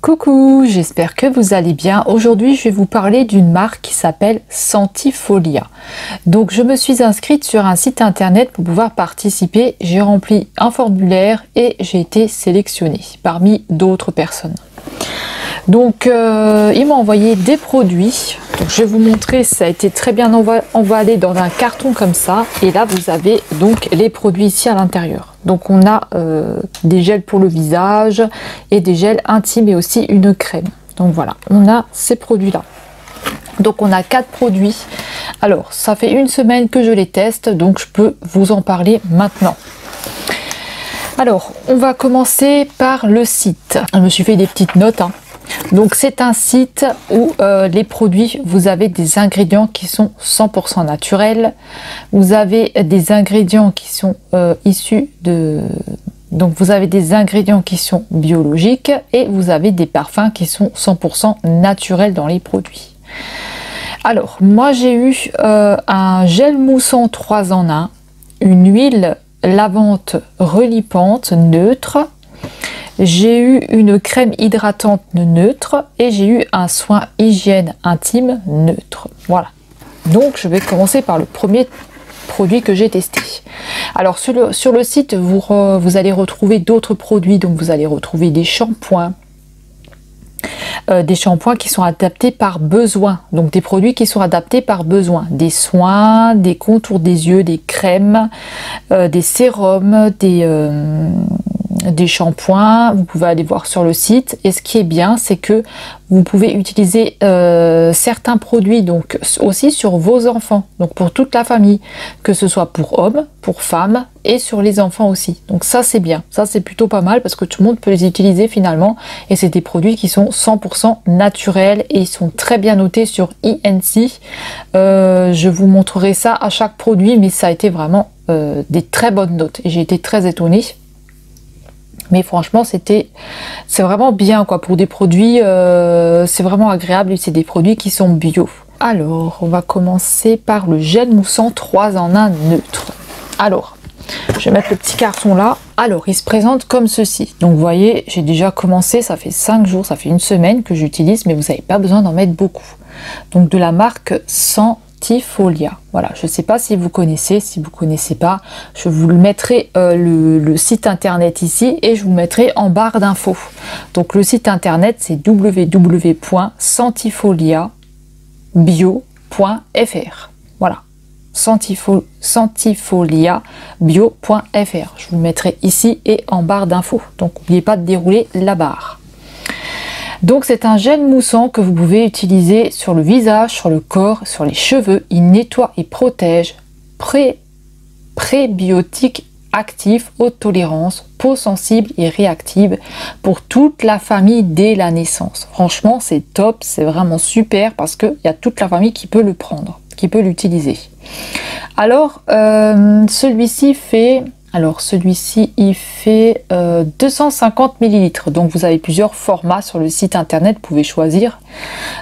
Coucou, j'espère que vous allez bien. Aujourd'hui, je vais vous parler d'une marque qui s'appelle Sentifolia. Donc, je me suis inscrite sur un site internet pour pouvoir participer. J'ai rempli un formulaire et j'ai été sélectionnée parmi d'autres personnes. Donc, ils m'ont envoyé des produits. Donc, je vais vous montrer, ça a été très bien emballé dans un carton comme ça. Et là, vous avez donc les produits ici à l'intérieur. Donc, on a des gels pour le visage et des gels intimes et aussi une crème. Donc, voilà, on a ces produits-là. Donc, on a 4 produits. Alors, ça fait une semaine que je les teste, donc je peux vous en parler maintenant. Alors, on va commencer par le site. Je me suis fait des petites notes, hein. Donc c'est un site où les produits, vous avez des ingrédients qui sont 100% naturels. Vous avez des ingrédients qui sont issus de... Donc vous avez des ingrédients qui sont biologiques et vous avez des parfums qui sont 100% naturels dans les produits. Alors moi j'ai eu un gel moussant 3 en 1, une huile lavante relipante neutre. J'ai eu une crème hydratante neutre et j'ai eu un soin hygiène intime neutre. Voilà. Donc je vais commencer par le premier produit que j'ai testé. Alors sur le site, vous allez retrouver d'autres produits. Donc vous allez retrouver des shampoings. Des shampoings qui sont adaptés par besoin. Donc des produits qui sont adaptés par besoin. Des soins, des contours des yeux, des crèmes, des sérums, des shampoings. Vous pouvez aller voir sur le site. Et ce qui est bien, c'est que vous pouvez utiliser certains produits donc aussi sur vos enfants, donc pour toute la famille, que ce soit pour hommes, pour femmes et sur les enfants aussi. Donc ça c'est bien, ça c'est plutôt pas mal parce que tout le monde peut les utiliser finalement et c'est des produits qui sont 100% naturels et ils sont très bien notés sur INC. Je vous montrerai ça à chaque produit, mais ça a été vraiment des très bonnes notes et j'ai été très étonnée. Mais franchement, c'est vraiment bien quoi pour des produits, c'est vraiment agréable et c'est des produits qui sont bio. Alors, on va commencer par le gel moussant 3 en 1 neutre. Alors, je vais mettre le petit carton là. Alors, il se présente comme ceci. Donc, vous voyez, j'ai déjà commencé, ça fait 5 jours, ça fait une semaine que j'utilise, mais vous n'avez pas besoin d'en mettre beaucoup. Donc, de la marque Sentifolia. Voilà, je ne sais pas si vous connaissez, si vous ne connaissez pas, je vous le mettrai le site internet ici et je vous mettrai en barre d'infos. Donc le site internet c'est www.sentifoliabio.fr. Voilà, sentifoliabio.fr. Je vous le mettrai ici et en barre d'infos. Donc n'oubliez pas de dérouler la barre. Donc c'est un gel moussant que vous pouvez utiliser sur le visage, sur le corps, sur les cheveux. Il nettoie et protège, prébiotique actif, haute tolérance, peau sensible et réactive pour toute la famille dès la naissance. Franchement c'est top, c'est vraiment super parce qu'il y a toute la famille qui peut le prendre, qui peut l'utiliser. Alors celui-ci fait... Alors celui-ci il fait 250 ml, donc vous avez plusieurs formats sur le site internet, vous pouvez choisir.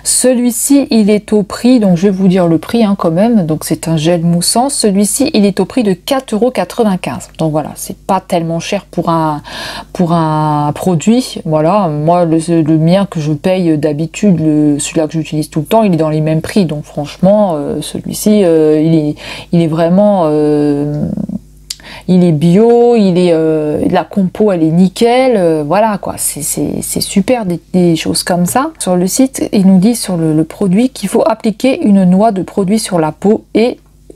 Celui-ci il est au prix, donc je vais vous dire le prix hein, quand même, donc c'est un gel moussant, celui-ci il est au prix de 4,95 €. Donc voilà, c'est pas tellement cher pour un produit, voilà, moi le mien que je paye d'habitude, celui-là que j'utilise tout le temps, il est dans les mêmes prix, donc franchement celui-ci il est vraiment... il est bio, la compo elle est nickel, voilà quoi, c'est super des choses comme ça. Sur le site, il nous dit sur le produit qu'il faut appliquer une noix de produit sur la peau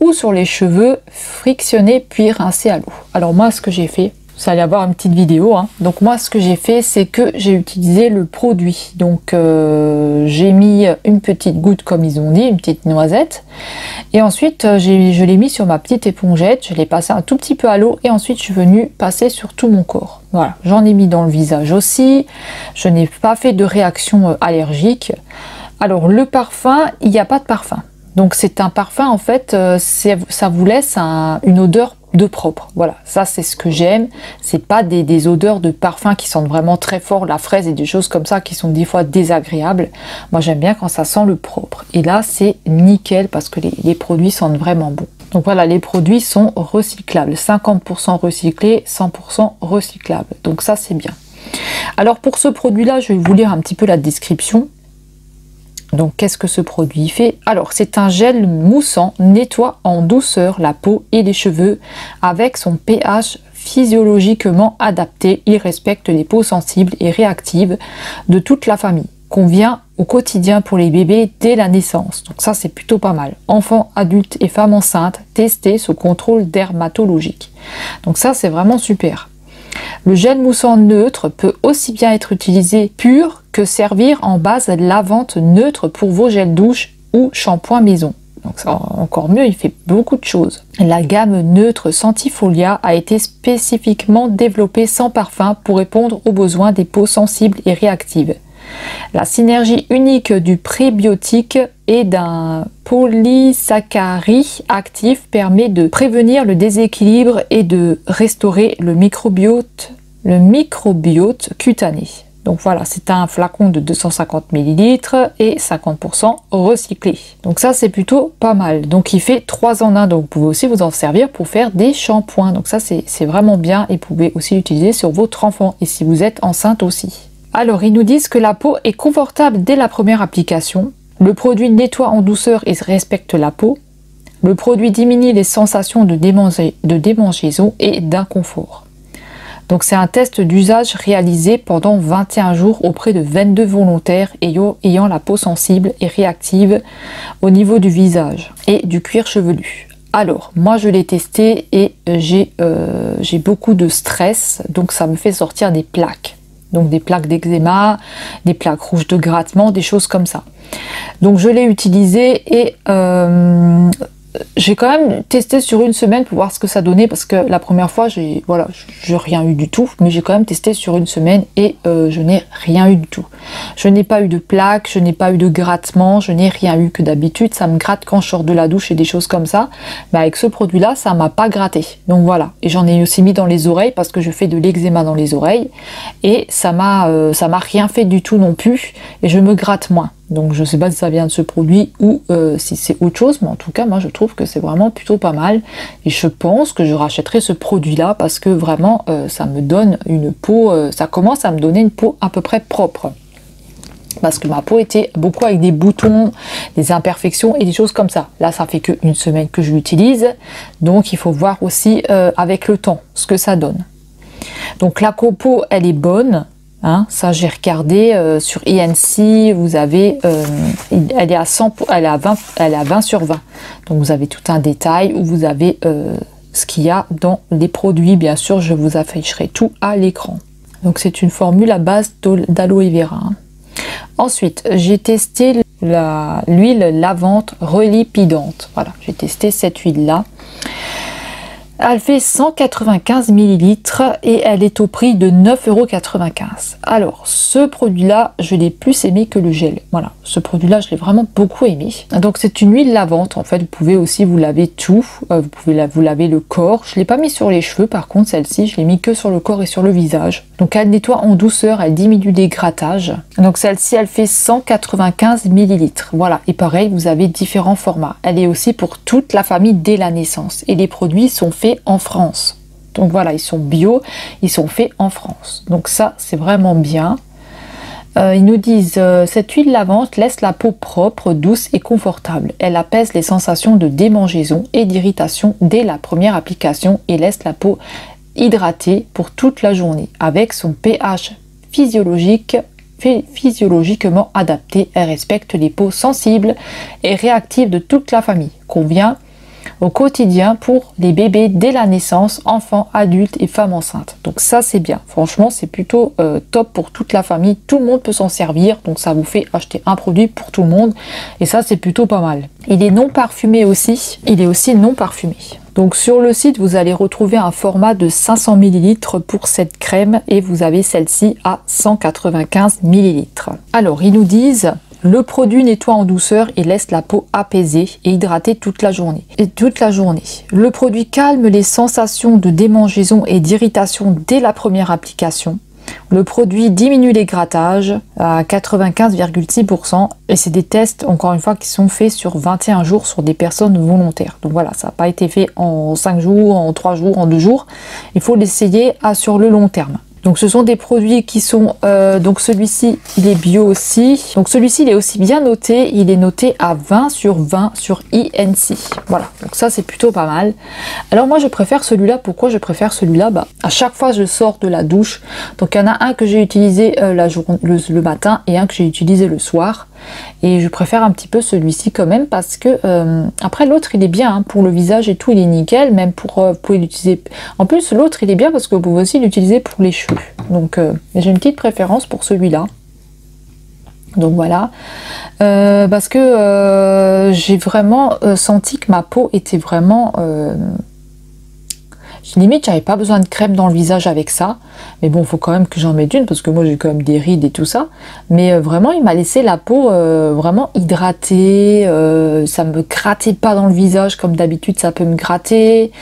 ou sur les cheveux, frictionner puis rincer à l'eau. Alors moi ce que j'ai fait, vous allez avoir une petite vidéo, hein. Donc moi ce que j'ai fait c'est que j'ai utilisé le produit, donc j'ai mis une petite goutte comme ils ont dit, une petite noisette et ensuite je l'ai mis sur ma petite épongette, je l'ai passé un tout petit peu à l'eau et ensuite je suis venue passer sur tout mon corps. Voilà, j'en ai mis dans le visage aussi, je n'ai pas fait de réaction allergique. Alors le parfum, il n'y a pas de parfum, donc c'est un parfum en fait, ça vous laisse une odeur de propre. Voilà, ça c'est ce que j'aime. C'est pas des odeurs de parfum qui sentent vraiment très fort, la fraise et des choses comme ça qui sont des fois désagréables. Moi j'aime bien quand ça sent le propre. Et là c'est nickel parce que les produits sentent vraiment bon. Donc voilà, les produits sont recyclables, 50% recyclés, 100% recyclables. Donc ça c'est bien. Alors pour ce produit-là, je vais vous lire un petit peu la description. Donc qu'est-ce que ce produit fait? Alors c'est un gel moussant, nettoie en douceur la peau et les cheveux avec son pH physiologiquement adapté. Il respecte les peaux sensibles et réactives de toute la famille. Convient au quotidien pour les bébés dès la naissance. Donc ça c'est plutôt pas mal. Enfants, adultes et femmes enceintes testés sous contrôle dermatologique. Donc ça c'est vraiment super. Le gel moussant neutre peut aussi bien être utilisé pur que servir en base lavante neutre pour vos gels douche ou shampoing maison. Donc ça, encore mieux, il fait beaucoup de choses. La gamme neutre Sentifolia a été spécifiquement développée sans parfum pour répondre aux besoins des peaux sensibles et réactives. La synergie unique du prébiotique et d'un polysaccharide actif permet de prévenir le déséquilibre et de restaurer le microbiote cutané. Donc voilà, c'est un flacon de 250 ml et 50% recyclé. Donc ça c'est plutôt pas mal. Donc il fait 3 en 1, donc vous pouvez aussi vous en servir pour faire des shampoings. Donc ça c'est vraiment bien et vous pouvez aussi l'utiliser sur votre enfant et si vous êtes enceinte aussi. Alors ils nous disent que la peau est confortable dès la première application. Le produit nettoie en douceur et respecte la peau. Le produit diminue les sensations de démangeaison et d'inconfort. Donc c'est un test d'usage réalisé pendant 21 jours auprès de 22 volontaires ayant la peau sensible et réactive au niveau du visage et du cuir chevelu. Alors moi je l'ai testé et j'ai beaucoup de stress, donc ça me fait sortir des plaques. Donc des plaques d'eczéma, des plaques rouges de grattement, des choses comme ça. Donc je l'ai utilisé et j'ai quand même testé sur une semaine pour voir ce que ça donnait parce que la première fois j'ai rien eu du tout, mais j'ai quand même testé sur une semaine et je n'ai rien eu du tout. Je n'ai pas eu de plaques, je n'ai pas eu de grattement, je n'ai rien eu que d'habitude. Ça me gratte quand je sors de la douche et des choses comme ça. Mais avec ce produit là ça m'a pas gratté. Donc voilà, et j'en ai aussi mis dans les oreilles parce que je fais de l'eczéma dans les oreilles et ça m'a rien fait du tout non plus et je me gratte moins. Donc je sais pas si ça vient de ce produit ou si c'est autre chose, mais en tout cas moi je trouve que c'est vraiment plutôt pas mal et je pense que je rachèterai ce produit là parce que vraiment ça me donne une peau, ça commence à me donner une peau à peu près propre. Parce que ma peau était beaucoup avec des boutons, des imperfections et des choses comme ça. Là ça fait qu'une semaine que je l'utilise, donc il faut voir aussi avec le temps ce que ça donne. Donc la compo elle est bonne. Hein, ça j'ai regardé sur INC, vous avez, elle est à 100, elle est à 20 sur 20. Donc vous avez tout un détail où vous avez ce qu'il y a dans les produits. Bien sûr, je vous afficherai tout à l'écran. Donc c'est une formule à base d'aloe vera. Hein. Ensuite, j'ai testé l'huile lavante relipidante. Voilà, j'ai testé cette huile-là. Elle fait 195 ml et elle est au prix de 9,95 €. Alors, ce produit-là, je l'ai plus aimé que le gel. Voilà, ce produit-là, je l'ai vraiment beaucoup aimé. Donc, c'est une huile lavante. En fait, vous pouvez aussi vous laver tout. Vous pouvez vous laver le corps. Je ne l'ai pas mis sur les cheveux. Par contre, celle-ci, je l'ai mis que sur le corps et sur le visage. Donc, elle nettoie en douceur. Elle diminue les grattages. Donc, celle-ci, elle fait 195 ml. Voilà. Et pareil, vous avez différents formats. Elle est aussi pour toute la famille dès la naissance. Et les produits sont faits en France. Donc voilà, ils sont bio, ils sont faits en France. Donc ça, c'est vraiment bien. Ils nous disent cette huile lavante laisse la peau propre, douce et confortable. Elle apaise les sensations de démangeaison et d'irritation dès la première application et laisse la peau hydratée pour toute la journée. Avec son pH physiologiquement adapté, elle respecte les peaux sensibles et réactives de toute la famille. Convient au quotidien pour les bébés dès la naissance, enfants, adultes et femmes enceintes. Donc ça c'est bien, franchement c'est plutôt top pour toute la famille, tout le monde peut s'en servir, donc ça vous fait acheter un produit pour tout le monde et ça c'est plutôt pas mal. Il est non parfumé aussi, il est aussi non parfumé. Donc sur le site vous allez retrouver un format de 500 ml pour cette crème et vous avez celle-ci à 195 ml. Alors ils nous disent: le produit nettoie en douceur et laisse la peau apaisée et hydratée toute la journée. Le produit calme les sensations de démangeaison et d'irritation dès la première application. Le produit diminue les grattages à 95,6% et c'est des tests, encore une fois, qui sont faits sur 21 jours sur des personnes volontaires. Donc voilà, ça n'a pas été fait en 5 jours, en 3 jours, en 2 jours. Il faut l'essayer sur le long terme. Donc ce sont des produits qui sont, donc celui-ci il est bio aussi, donc celui-ci il est aussi bien noté, il est noté à 20 sur 20 sur INC, voilà, donc ça c'est plutôt pas mal. Alors moi je préfère celui-là, pourquoi je préfère celui-là? Bah, à chaque fois je sors de la douche, donc il y en a un que j'ai utilisé le matin et un que j'ai utilisé le soir, et je préfère un petit peu celui-ci quand même parce que après l'autre il est bien hein, pour le visage et tout, il est nickel, même pour vous pouvez l'utiliser. En plus l'autre il est bien parce que vous pouvez aussi l'utiliser pour les cheveux, donc j'ai une petite préférence pour celui-là. Donc voilà, parce que j'ai vraiment senti que ma peau était vraiment limite j'avais pas besoin de crème dans le visage avec ça, mais bon faut quand même que j'en mette une parce que moi j'ai quand même des rides et tout ça, mais vraiment il m'a laissé la peau vraiment hydratée, ça me grattait pas dans le visage comme d'habitude ça peut me gratter.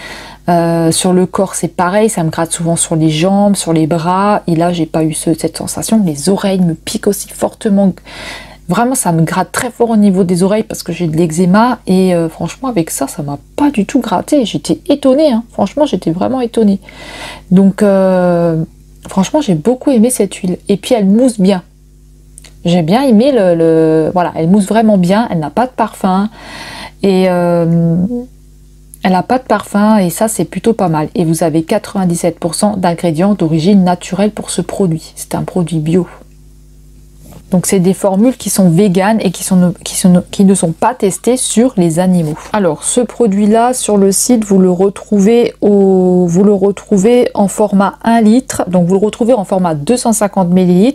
Sur le corps c'est pareil, ça me gratte souvent sur les jambes, sur les bras, et là j'ai pas eu cette sensation. Les oreilles me piquent aussi fortement, vraiment ça me gratte très fort au niveau des oreilles parce que j'ai de l'eczéma, et franchement avec ça m'a pas du tout gratté, j'étais étonnée hein. Franchement j'étais vraiment étonnée, donc franchement j'ai beaucoup aimé cette huile, et puis elle mousse bien. J'ai bien aimé voilà, elle mousse vraiment bien, elle n'a pas de parfum, et elle n'a pas de parfum, et ça c'est plutôt pas mal. Et vous avez 97% d'ingrédients d'origine naturelle pour ce produit. C'est un produit bio. Donc c'est des formules qui sont véganes et qui ne sont pas testées sur les animaux. Alors ce produit-là sur le site, vous le retrouvez en format 1 litre. Donc vous le retrouvez en format 250 ml.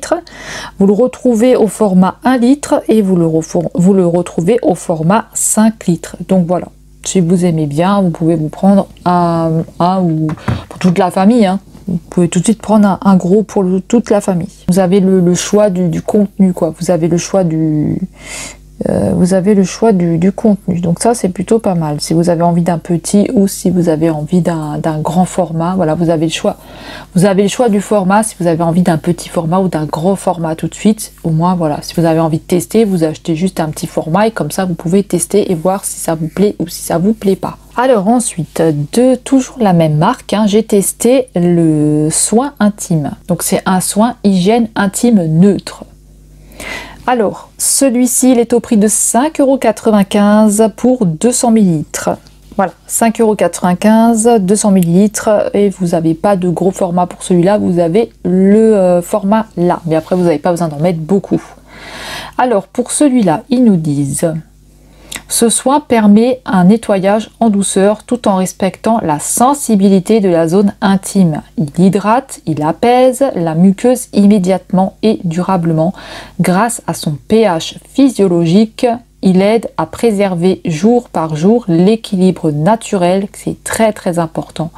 Vous le retrouvez au format 1 litre et vous le retrouvez au format 5 litres. Donc voilà. Si vous aimez bien, vous pouvez vous prendre un ou pour toute la famille. Hein. Vous pouvez tout de suite prendre un gros pour toute la famille. Vous avez le choix du contenu, quoi. Vous avez le choix du contenu. Donc ça c'est plutôt pas mal. Si vous avez envie d'un petit ou si vous avez envie d'un grand format, voilà, vous avez le choix. Vous avez le choix du format si vous avez envie d'un petit format ou d'un gros format tout de suite. Au moins voilà, si vous avez envie de tester, vous achetez juste un petit format et comme ça vous pouvez tester et voir si ça vous plaît ou si ça vous plaît pas. Alors ensuite, toujours la même marque, hein, j'ai testé le soin intime. Donc c'est un soin hygiène intime neutre. Alors, celui-ci, il est au prix de 5,95 € pour 200 ml. Voilà, 5,95 €, 200 ml, et vous n'avez pas de gros format pour celui-là, vous avez le format là. Mais après, vous n'avez pas besoin d'en mettre beaucoup. Alors, pour celui-là, ils nous disent... Ce soin permet un nettoyage en douceur tout en respectant la sensibilité de la zone intime. Il hydrate, il apaise la muqueuse immédiatement et durablement. Grâce à son pH physiologique, il aide à préserver jour par jour l'équilibre naturel, c'est très très important,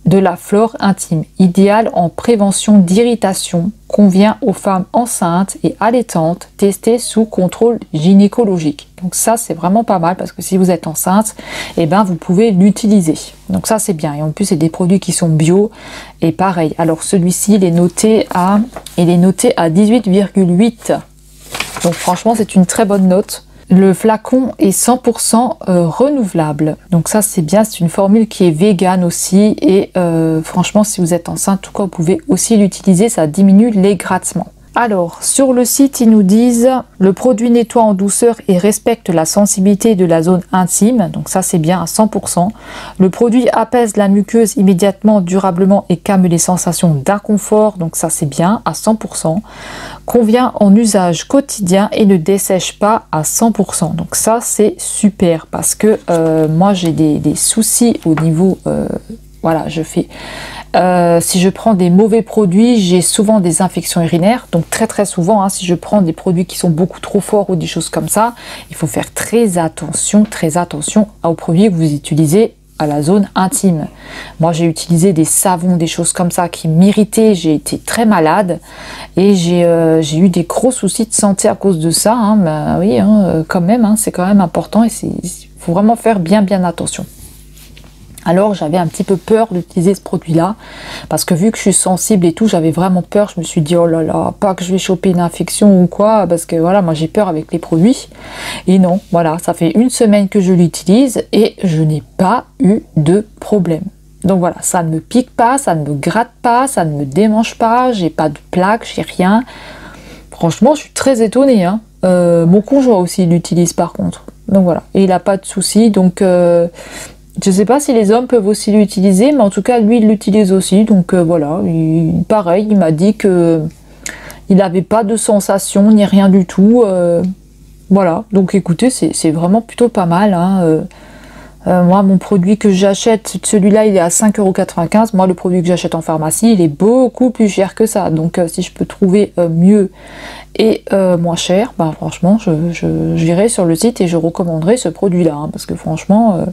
de la flore intime, idéal en prévention d'irritation, convient aux femmes enceintes et allaitantes, testées sous contrôle gynécologique. Donc ça c'est vraiment pas mal parce que si vous êtes enceinte, eh ben vous pouvez l'utiliser. Donc ça c'est bien, et en plus c'est des produits qui sont bio et pareil. Alors celui-ci il est noté à 18,8. Donc franchement c'est une très bonne note. Le flacon est 100% renouvelable. Donc ça c'est bien, c'est une formule qui est végane aussi. Et franchement si vous êtes enceinte, tout cas, vous pouvez aussi l'utiliser, ça diminue les grattements. Alors sur le site ils nous disent le produit nettoie en douceur et respecte la sensibilité de la zone intime, donc ça c'est bien à 100%. Le produit apaise la muqueuse immédiatement, durablement et calme les sensations d'inconfort, donc ça c'est bien à 100%. Convient en usage quotidien et ne dessèche pas à 100%, donc ça c'est super parce que moi j'ai des soucis au niveau voilà, si je prends des mauvais produits, j'ai souvent des infections urinaires, donc très souvent, hein, si je prends des produits qui sont beaucoup trop forts ou des choses comme ça, il faut faire très attention aux produits que vous utilisez à la zone intime. Moi j'ai utilisé des savons, des choses comme ça qui m'irritaient, j'ai été très malade et j'ai eu des gros soucis de santé à cause de ça, hein, bah, oui, hein, quand même, hein, c'est quand même important et il faut vraiment faire bien attention. Alors j'avais un petit peu peur d'utiliser ce produit là parce que vu que je suis sensible et tout, j'avais vraiment peur. Je me suis dit oh là là, pas que je vais choper une infection ou quoi, parce que voilà, moi j'ai peur avec les produits. Et non, voilà, ça fait une semaine que je l'utilise et je n'ai pas eu de problème. Donc voilà, ça ne me pique pas, ça ne me gratte pas, ça ne me démange pas, j'ai pas de plaques, j'ai rien. Franchement, je suis très étonnée, hein. Mon conjoint aussi l'utilise par contre. Donc voilà, et il n'a pas de soucis. Donc je sais pas si les hommes peuvent aussi l'utiliser, mais en tout cas lui il l'utilise aussi. Donc voilà, pareil, il m'a dit que il n'avait pas de sensation ni rien du tout. Voilà, donc écoutez, c'est vraiment plutôt pas mal, hein. Moi, mon produit que j'achète, celui-là, il est à 5,95 €. Moi, le produit que j'achète en pharmacie, il est beaucoup plus cher que ça. Donc, si je peux trouver mieux et moins cher, bah, franchement, j'irai sur le site et je recommanderai ce produit-là. Hein, parce que franchement,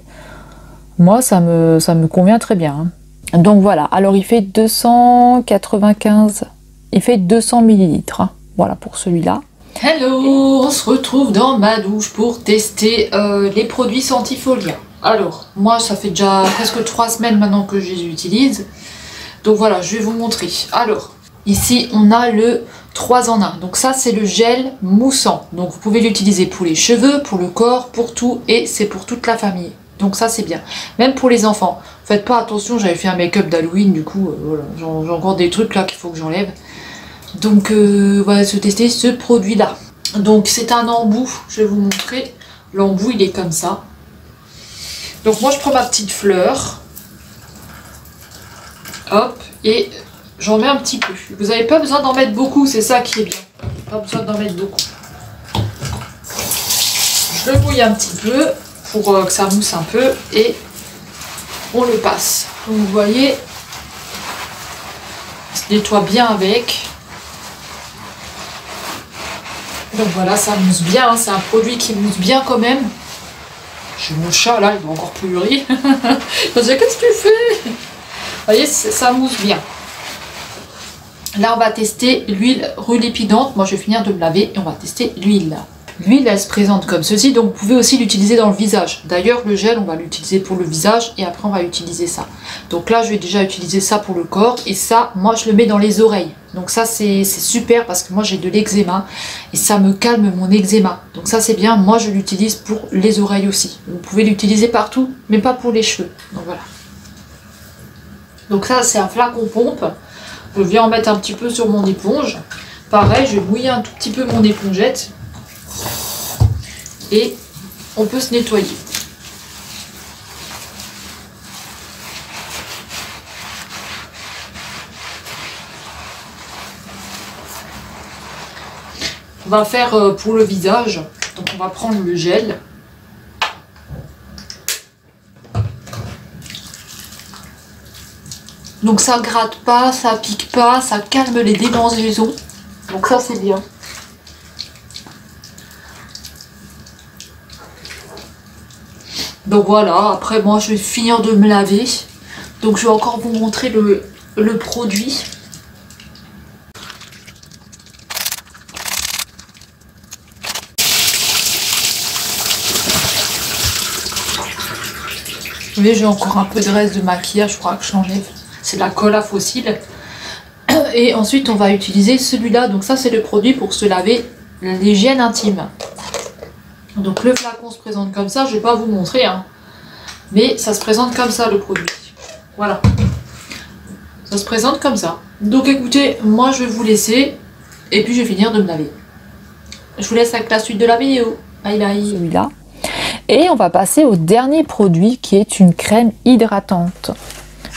moi, ça me convient très bien. Hein. Donc, voilà. Alors, il fait 295, il fait 200 millilitres. Hein, voilà pour celui-là. Hello, on se retrouve dans ma douche pour tester les produits Sentifolia. Alors, moi ça fait déjà presque 3 semaines maintenant que je les utilise. Donc voilà, je vais vous montrer. Alors, ici on a le 3 en 1. Donc ça c'est le gel moussant. Donc vous pouvez l'utiliser pour les cheveux, pour le corps, pour tout. Et c'est pour toute la famille. Donc ça c'est bien. Même pour les enfants. Faites pas attention, j'avais fait un make-up d'Halloween. Du coup, voilà, j'ai encore des trucs là qu'il faut que j'enlève. Donc voilà, se tester ce produit là. Donc c'est un embout, je vais vous montrer. L'embout il est comme ça. Donc moi je prends ma petite fleur. Hop, et j'en mets un petit peu. Vous n'avez pas besoin d'en mettre beaucoup, c'est ça qui est bien. Pas besoin d'en mettre beaucoup. Je le mouille un petit peu pour que ça mousse un peu et on le passe. Donc vous voyez, on se nettoie bien avec. Donc voilà, ça mousse bien, hein. C'est un produit qui mousse bien quand même. J'ai mon chat là, il va encore pleurer. Il va dire, qu'est-ce que tu fais? Vous voyez, ça mousse bien. Là, on va tester l'huile relépidante. Moi, je vais finir de me laver et on va tester l'huile. L'huile, elle se présente comme ceci, donc vous pouvez aussi l'utiliser dans le visage. D'ailleurs, le gel, on va l'utiliser pour le visage et après, on va utiliser ça. Donc là, je vais déjà utiliser ça pour le corps et ça, moi, je le mets dans les oreilles. Donc ça, c'est super parce que moi, j'ai de l'eczéma et ça me calme mon eczéma. Donc ça, c'est bien. Moi, je l'utilise pour les oreilles aussi. Vous pouvez l'utiliser partout, mais pas pour les cheveux. Donc voilà. Donc ça, c'est un flacon pompe. Je viens en mettre un petit peu sur mon éponge. Pareil, je vais mouiller un tout petit peu mon épongette. Et on peut se nettoyer. On va faire pour le visage, donc on va prendre le gel. Donc ça gratte pas, ça pique pas, ça calme les démangeaisons. Donc ça c'est bien. Donc voilà, après moi je vais finir de me laver. Donc je vais encore vous montrer le produit. Vous voyez, j'ai encore un peu de reste de maquillage, je crois que j'enlève. C'est de la colle à fossiles. Et ensuite on va utiliser celui-là. Donc ça c'est le produit pour se laver l'hygiène intime. Donc le flacon se présente comme ça, je vais pas vous montrer, hein. Mais ça se présente comme ça le produit. Voilà. Ça se présente comme ça. Donc écoutez, moi je vais vous laisser et puis je vais finir de me laver. Je vous laisse avec la suite de la vidéo. Bye bye. Celui-là. Et on va passer au dernier produit qui est une crème hydratante.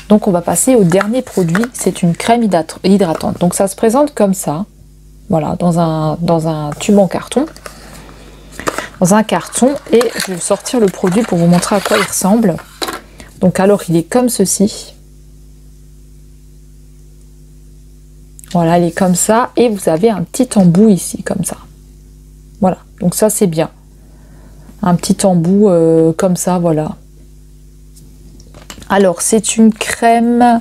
Donc on va passer au dernier produit, c'est une crème hydratante. Donc ça se présente comme ça. Voilà, dans un tube en carton. Dans un carton et je vais sortir le produit pour vous montrer à quoi il ressemble. Donc alors il est comme ceci. Voilà, il est comme ça et vous avez un petit embout ici comme ça. Voilà, donc ça c'est bien. Un petit embout comme ça, voilà. Alors c'est une crème.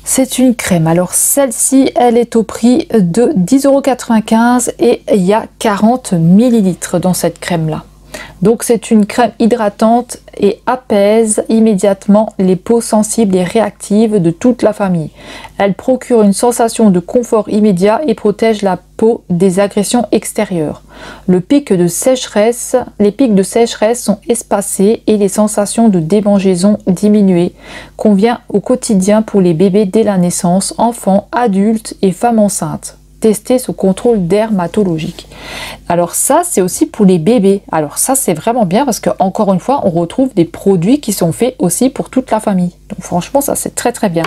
C'est une crème. Alors celle-ci, elle est au prix de 10,95 € et il y a 40 ml dans cette crème-là. Donc c'est une crème hydratante et apaise immédiatement les peaux sensibles et réactives de toute la famille. Elle procure une sensation de confort immédiat et protège la peau des agressions extérieures. Les pics de sécheresse sont espacés et les sensations de démangeaison diminuées. Convient au quotidien pour les bébés dès la naissance, enfants, adultes et femmes enceintes. Tester ce contrôle dermatologique. Alors ça, c'est aussi pour les bébés. Alors ça, c'est vraiment bien parce que encore une fois, on retrouve des produits qui sont faits aussi pour toute la famille. Donc franchement, ça c'est très très bien.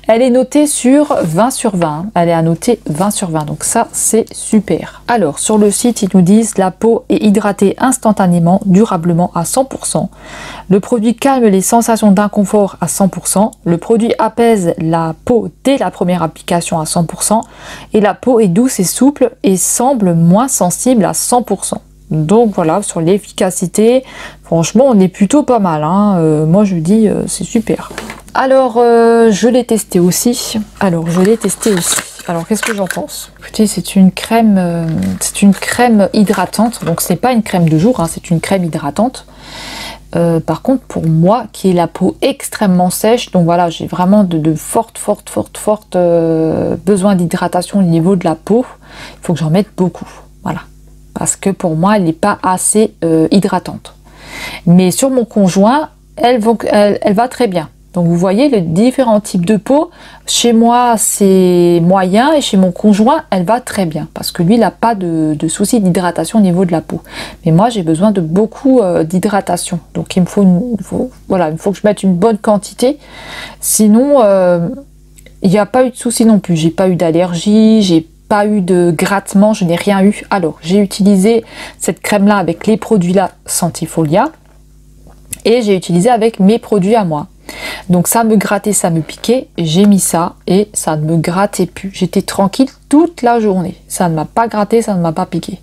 Elle est notée sur 20 sur 20. Hein. Elle est à noter 20 sur 20. Donc ça, c'est super. Alors sur le site, ils nous disent la peau est hydratée instantanément, durablement à 100%. Le produit calme les sensations d'inconfort à 100%. Le produit apaise la peau dès la première application à 100%. Et la peau est douce et souple et semble moins sensible à 100%. Donc voilà, sur l'efficacité, franchement, on est plutôt pas mal. Hein. Moi, je dis, c'est super. Alors, je l'ai testé aussi. Alors, qu'est-ce que j'en pense? Écoutez, c'est une crème hydratante. Donc, c'est pas une crème de jour, hein, c'est une crème hydratante. Par contre, pour moi, qui ai la peau extrêmement sèche, donc voilà, j'ai vraiment de fortes besoin d'hydratation au niveau de la peau. Il faut que j'en mette beaucoup, voilà. Parce que pour moi, elle n'est pas assez hydratante. Mais sur mon conjoint, elle va très bien. Donc vous voyez les différents types de peau. Chez moi, c'est moyen et chez mon conjoint, elle va très bien. Parce que lui, il n'a pas de souci d'hydratation au niveau de la peau. Mais moi, j'ai besoin de beaucoup d'hydratation. Donc il me faut que je mette une bonne quantité. Sinon, il n'y a pas eu de souci non plus. J'ai pas eu d'allergie, j'ai pas eu de grattement, je n'ai rien eu. Alors, j'ai utilisé cette crème-là avec les produits-là Santifolia. Et j'ai utilisé avec mes produits à moi. Donc ça me grattait, ça me piquait, j'ai mis ça et ça ne me grattait plus. J'étais tranquille toute la journée. Ça ne m'a pas gratté, ça ne m'a pas piqué.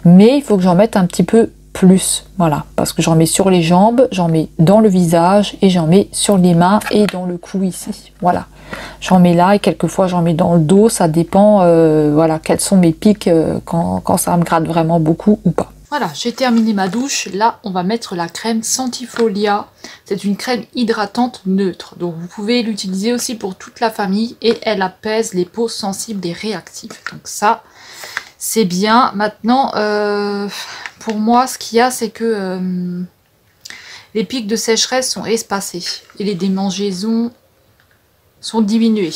Mais il faut que j'en mette un petit peu plus, voilà, parce que j'en mets sur les jambes, j'en mets dans le visage et j'en mets sur les mains et dans le cou ici, voilà. J'en mets là et quelquefois j'en mets dans le dos, ça dépend, voilà, quels sont mes pics quand ça me gratte vraiment beaucoup ou pas. Voilà, j'ai terminé ma douche. Là, on va mettre la crème Santifolia. C'est une crème hydratante neutre. Donc, vous pouvez l'utiliser aussi pour toute la famille. Et elle apaise les peaux sensibles et réactives. Donc ça, c'est bien. Maintenant, pour moi, ce qu'il y a, c'est que les pics de sécheresse sont espacés. Et les démangeaisons sont diminuées.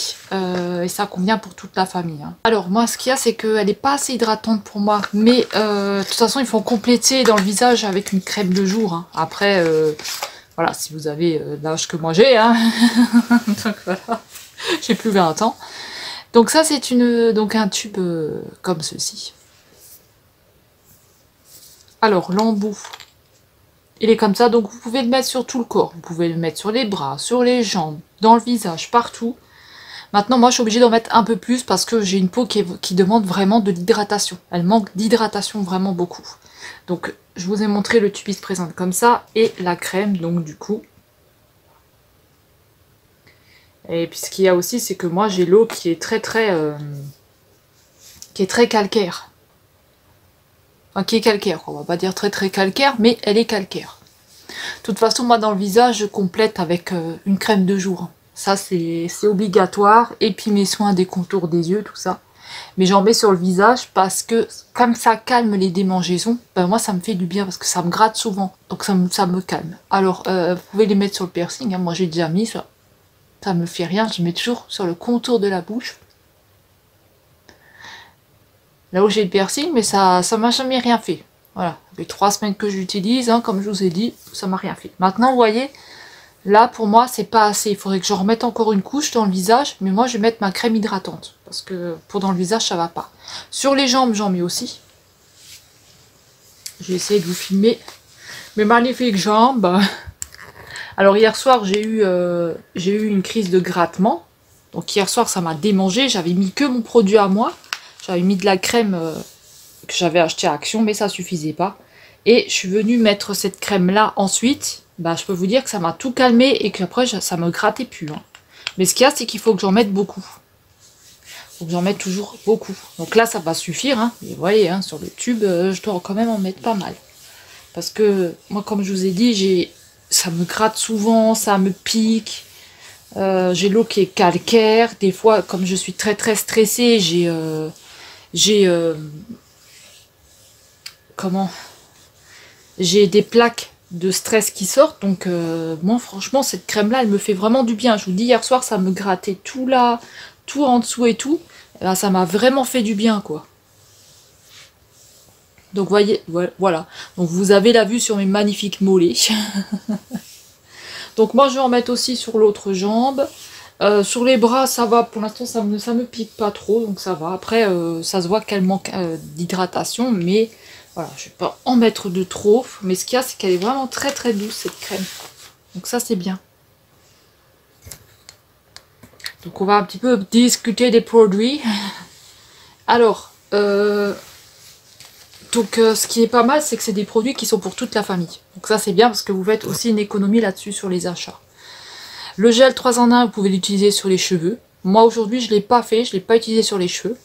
Et ça convient pour toute la famille. Hein. Alors moi, ce qu'il y a, c'est qu'elle n'est pas assez hydratante pour moi. Mais de toute façon, il faut compléter dans le visage avec une crème de jour. Hein. Après, voilà, si vous avez l'âge que moi j'ai. Hein. Donc voilà, j'ai plus 20 ans. Donc ça, c'est un tube comme ceci. Alors, l'embout. Il est comme ça, donc vous pouvez le mettre sur tout le corps. Vous pouvez le mettre sur les bras, sur les jambes, dans le visage, partout. Maintenant, moi, je suis obligée d'en mettre un peu plus parce que j'ai une peau qui demande vraiment de l'hydratation. Elle manque d'hydratation vraiment beaucoup. Donc, je vous ai montré le tube, il se présente comme ça. Et la crème, donc, du coup. Et puis, ce qu'il y a aussi, c'est que moi, j'ai l'eau qui est très calcaire. Enfin, qui est calcaire, on va pas dire très calcaire, mais elle est calcaire. De toute façon, moi dans le visage, je complète avec une crème de jour. Ça, c'est obligatoire. Et puis mes soins des contours des yeux, tout ça. Mais j'en mets sur le visage parce que, comme ça calme les démangeaisons, ben moi ça me fait du bien parce que ça me gratte souvent. Donc ça me calme. Alors, vous pouvez les mettre sur le piercing. Hein. Moi j'ai déjà mis ça. Ça me fait rien. Je mets toujours sur le contour de la bouche. Là où j'ai le piercing, mais ça m'a jamais rien fait. Voilà, ça fait 3 semaines que j'utilise, hein, comme je vous ai dit, ça m'a rien fait. Maintenant, vous voyez, là pour moi, c'est pas assez. Il faudrait que je remette encore une couche dans le visage, mais moi je vais mettre ma crème hydratante. Parce que pour dans le visage, ça va pas. Sur les jambes, j'en mets aussi. Je vais essayer de vous filmer mes magnifiques jambes. Alors hier soir, j'ai eu une crise de grattement. Donc hier soir, ça m'a démangé. J'avais mis que mon produit à moi. J'avais mis de la crème que j'avais acheté à Action, mais ça suffisait pas. Et je suis venue mettre cette crème-là ensuite. Bah, je peux vous dire que ça m'a tout calmé et qu'après, ça me grattait plus. Hein. Mais ce qu'il y a, c'est qu'il faut que j'en mette beaucoup. Il faut que j'en mette toujours beaucoup. Donc là, ça va suffire. Hein. Mais vous voyez, hein, sur le tube, je dois quand même en mettre pas mal. Parce que moi, comme je vous ai dit, ça me gratte souvent, ça me pique. J'ai l'eau qui est calcaire. Des fois, comme je suis très très stressée, j'ai des plaques de stress qui sortent. Donc moi, franchement, cette crème là, elle me fait vraiment du bien. Je vous dis, hier soir, ça me grattait tout là, tout en dessous et tout. Et là, ça m'a vraiment fait du bien, quoi. Donc voyez, voilà. Donc vous avez la vue sur mes magnifiques mollets. Donc moi, je vais en mettre aussi sur l'autre jambe. Sur les bras, ça va. Pour l'instant, ça me pique pas trop, donc ça va. Après, ça se voit qu'elle manque d'hydratation, mais voilà, je vais pas en mettre de trop. Mais ce qu'il y a, c'est qu'elle est vraiment très très douce, cette crème. Donc ça, c'est bien. Donc on va un petit peu discuter des produits. Alors, ce qui est pas mal, c'est que c'est des produits qui sont pour toute la famille. Donc ça, c'est bien parce que vous faites aussi une économie là-dessus sur les achats. Le gel 3 en 1, vous pouvez l'utiliser sur les cheveux. Moi, aujourd'hui, je ne l'ai pas fait, je ne l'ai pas utilisé sur les cheveux.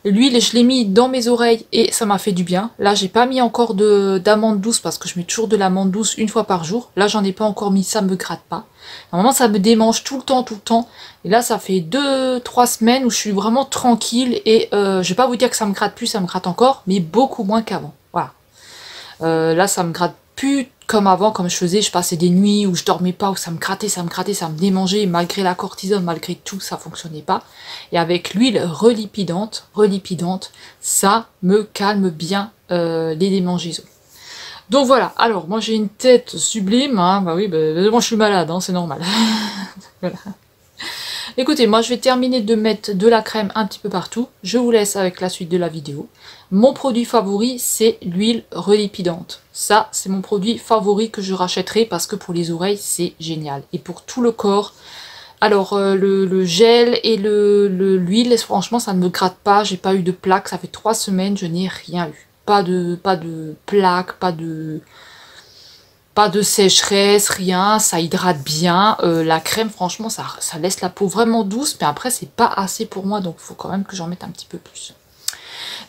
L'huile, je l'ai mis dans mes oreilles et ça m'a fait du bien. Là, j'ai pas mis encore d'amande douce parce que je mets toujours de l'amande douce une fois par jour. Là, j'en ai pas encore mis, ça me gratte pas. Normalement, ça me démange tout le temps. Et là, ça fait 2-3 semaines où je suis vraiment tranquille. Et je vais pas vous dire que ça me gratte plus, ça me gratte encore, mais beaucoup moins qu'avant. Voilà. Là, ça me gratte plus comme avant, comme je passais des nuits où je dormais pas, où ça me grattait, ça me démangeait, malgré la cortisone, malgré tout, ça fonctionnait pas. Et avec l'huile relipidante, ça me calme bien les démangeaisons. Donc voilà, alors moi j'ai une tête sublime, hein, bah oui, moi je suis malade, hein, c'est normal. Voilà. Écoutez, moi je vais terminer de mettre de la crème un petit peu partout. Je vous laisse avec la suite de la vidéo. Mon produit favori, c'est l'huile relipidante. Ça, c'est mon produit favori que je rachèterai parce que pour les oreilles, c'est génial. Et pour tout le corps, alors le gel et l'huile, franchement, ça ne me gratte pas. J'ai pas eu de plaques. Ça fait 3 semaines, je n'ai rien eu. Pas de plaques, pas de sécheresse, rien, ça hydrate bien. La crème, franchement, ça laisse la peau vraiment douce, mais après, c'est pas assez pour moi, donc il faut quand même que j'en mette un petit peu plus.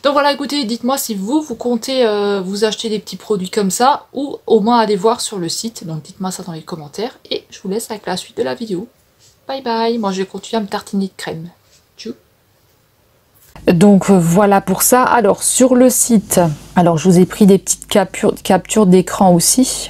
Donc voilà, écoutez, dites-moi si vous comptez vous acheter des petits produits comme ça, ou au moins aller voir sur le site. Donc dites-moi ça dans les commentaires, et je vous laisse avec la suite de la vidéo. Bye bye, moi je vais continuer à me tartiner de crème. Tchou. Donc voilà pour ça. Alors sur le site, alors je vous ai pris des petites captures d'écran aussi.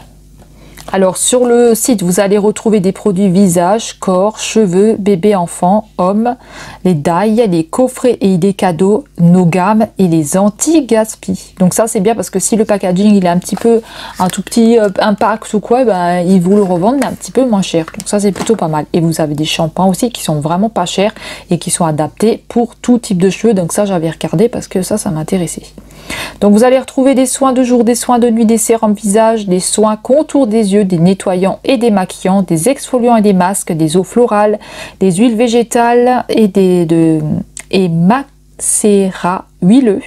Alors sur le site, vous allez retrouver des produits visage, corps, cheveux, bébé, enfant, homme, les dailles, les coffrets et idées cadeaux, nos gammes et les anti-gaspi. Donc ça c'est bien parce que si le packaging il est un petit peu, un tout petit impact ou quoi, ben, ils vous le revendent mais un petit peu moins cher. Donc ça c'est plutôt pas mal. Et vous avez des shampoings aussi qui sont vraiment pas chers et qui sont adaptés pour tout type de cheveux. Donc ça j'avais regardé parce que ça m'intéressait. Donc vous allez retrouver des soins de jour, des soins de nuit, des sérums visage, des soins contour des yeux, des nettoyants et des maquillants, des exfoliants et des masques, des eaux florales, des huiles végétales et macérats huileux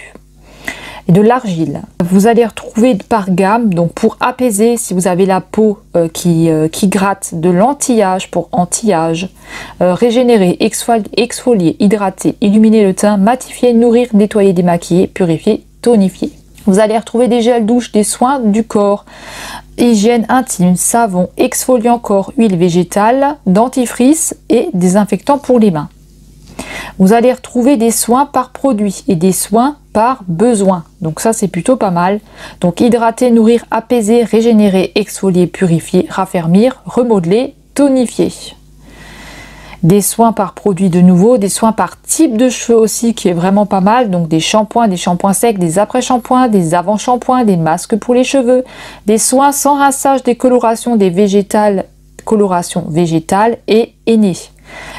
et de l'argile. Vous allez retrouver par gamme, donc pour apaiser si vous avez la peau qui gratte, de l'anti-âge pour anti-âge, régénérer, exfolier, hydrater, illuminer le teint, matifier, nourrir, nettoyer, démaquiller, purifier, tonifier. Vous allez retrouver des gels douche, des soins du corps, hygiène intime, savon, exfoliant corps, huile végétale, dentifrice et désinfectant pour les mains. Vous allez retrouver des soins par produit et des soins par besoin. Donc ça c'est plutôt pas mal. Donc hydrater, nourrir, apaiser, régénérer, exfolier, purifier, raffermir, remodeler, tonifier. Des soins par produit de nouveau, des soins par type de cheveux aussi qui est vraiment pas mal. Donc des shampoings secs, des après-shampoings, des avant-shampoings, des masques pour les cheveux, des soins sans rinçage, des colorations, des végétales, coloration végétale et aînée.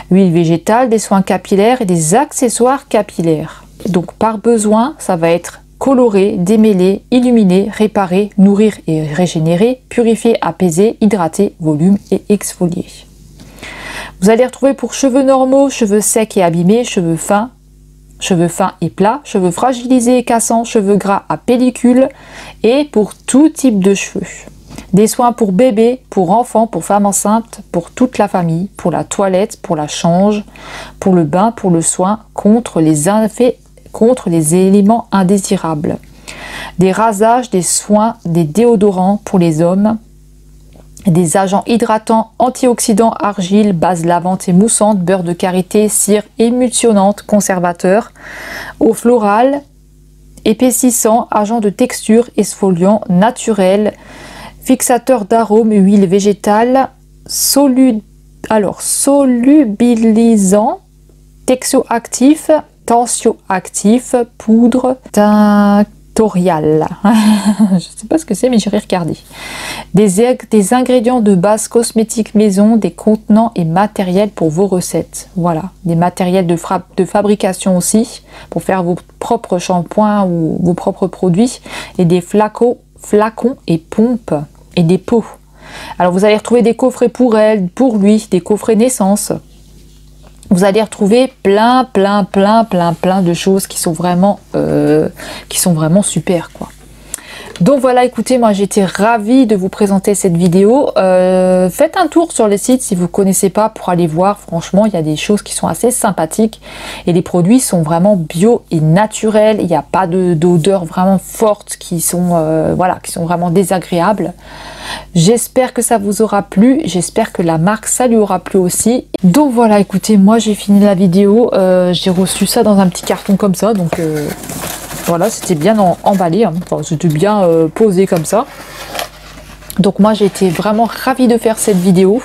Huile végétale, des soins capillaires et des accessoires capillaires. Donc par besoin, ça va être colorer, démêler, illuminer, réparer, nourrir et régénérer, purifier, apaiser, hydrater, volume et exfolier. Vous allez retrouver pour cheveux normaux, cheveux secs et abîmés, cheveux fins et plats, cheveux fragilisés et cassants, cheveux gras à pellicule et pour tout type de cheveux. Des soins pour bébé, pour enfants, pour femmes enceintes, pour toute la famille, pour la toilette, pour la change, pour le bain, pour le soin, contre les éléments indésirables. des rasages, des soins, des déodorants pour les hommes, des agents hydratants, antioxydants, argile, base lavante et moussante, beurre de karité, cire émulsionnante, conservateur, eau florale, épaississant, agent de texture, exfoliant naturel, fixateur d'arôme, huile végétale, solubilisant, texioactif, tensioactif, poudre tinctoriale. Je ne sais pas ce que c'est, mais j'irai regarder. Des ingrédients de base cosmétique maison, des contenants et matériels pour vos recettes. Voilà, des matériels de fabrication aussi, pour faire vos propres shampoings ou vos propres produits, et des flacons et pompes et des pots. Alors vous allez retrouver des coffrets pour elle, pour lui, des coffrets naissance. Vous allez retrouver plein de choses qui sont vraiment super, quoi. Donc voilà, écoutez, moi j'étais ravie de vous présenter cette vidéo. Faites un tour sur les sites si vous ne connaissez pas pour aller voir. Franchement, il y a des choses qui sont assez sympathiques et les produits sont vraiment bio et naturels. Il n'y a pas d'odeur vraiment forte qui sont vraiment désagréables. J'espère que ça vous aura plu. J'espère que la marque, ça lui aura plu aussi. Donc voilà, écoutez, moi j'ai fini la vidéo. J'ai reçu ça dans un petit carton comme ça. Donc voilà, c'était bien emballé, hein. Enfin, c'était bien posé comme ça. Donc moi j'ai été vraiment ravie de faire cette vidéo.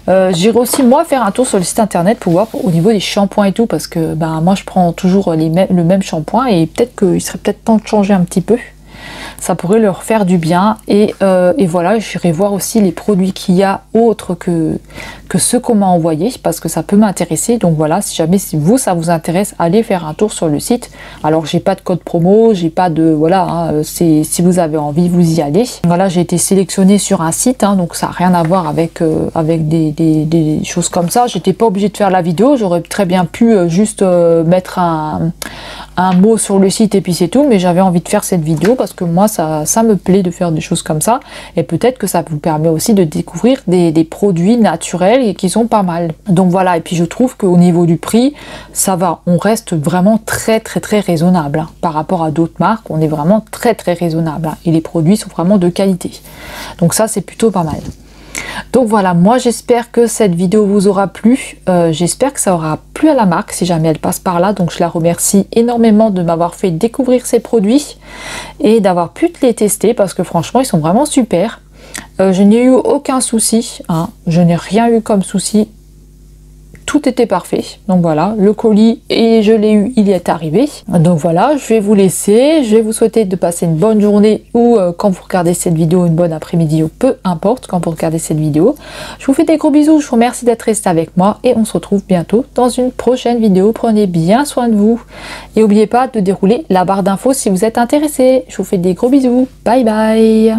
J'irai aussi moi faire un tour sur le site internet pour voir au niveau des shampoings et tout, parce que moi je prends toujours le même shampoing et peut-être qu'il serait peut-être temps de changer un petit peu. Ça pourrait leur faire du bien et voilà, j'irai voir aussi les produits qu'il y a autres que ceux qu'on m'a envoyés, parce que ça peut m'intéresser. Donc voilà, si jamais ça vous intéresse, allez faire un tour sur le site. Alors j'ai pas de code promo, j'ai pas de si vous avez envie, vous y allez. Voilà, j'ai été sélectionnée sur un site, hein, donc ça n'a rien à voir avec des choses comme ça. J'étais pas obligée de faire la vidéo, j'aurais très bien pu juste mettre un mot sur le site et puis c'est tout, mais j'avais envie de faire cette vidéo parce que moi ça me plaît de faire des choses comme ça, et peut-être que ça vous permet aussi de découvrir des produits naturels et qui sont pas mal. Donc voilà, et puis je trouve qu'au niveau du prix, ça va, on reste vraiment très raisonnable, hein. Par rapport à d'autres marques, on est vraiment très raisonnable, hein. Et les produits sont vraiment de qualité, donc ça c'est plutôt pas mal. Donc voilà, moi j'espère que cette vidéo vous aura plu, j'espère que ça aura plu à la marque si jamais elle passe par là. Donc je la remercie énormément de m'avoir fait découvrir ces produits et d'avoir pu les tester, parce que franchement ils sont vraiment super. Je n'ai eu aucun souci, hein. Je n'ai rien eu comme souci, tout était parfait. Donc voilà, le colis, et je l'ai eu, il y est arrivé. Donc voilà, je vais vous laisser, je vais vous souhaiter de passer une bonne journée, ou quand vous regardez cette vidéo, une bonne après-midi, ou peu importe quand vous regardez cette vidéo. Je vous fais des gros bisous, je vous remercie d'être resté avec moi et on se retrouve bientôt dans une prochaine vidéo. Prenez bien soin de vous et n'oubliez pas de dérouler la barre d'infos si vous êtes intéressé. Je vous fais des gros bisous, bye bye.